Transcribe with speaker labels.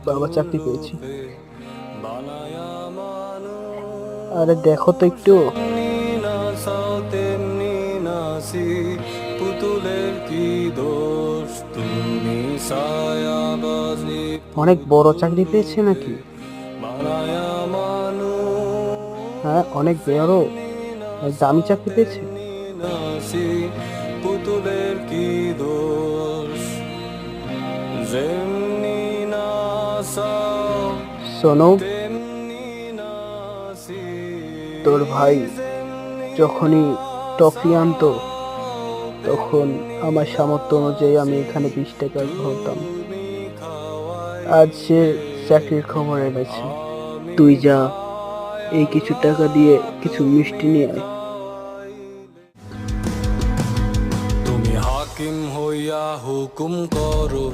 Speaker 1: বাবা চাকরি পেয়েছি। আরে দেখো তো একটু। পুতুলের কি দোষ, তুমি ছায়াবাজি অনেক বড় চাকরি পেয়েছে নাকি? হ্যাঁ, অনেক বড়, অনেক দামি চাকরি পেয়েছে। পুতুলের কি দোষ, যেমনি নাচাও শোনো, তোর ভাই যখনই টফি আনতো তখন আমার সামর্থ্য অনুযায়ী আমি এখানে 20 টাকা ধরতাম। আজ সে চাকরির খবর এনেছে, তুই যা, এই কিছু টাকা দিয়ে কিছু মিষ্টি নিয়ে আয়। তুমি হাকিম হইয়া হুকুম করো,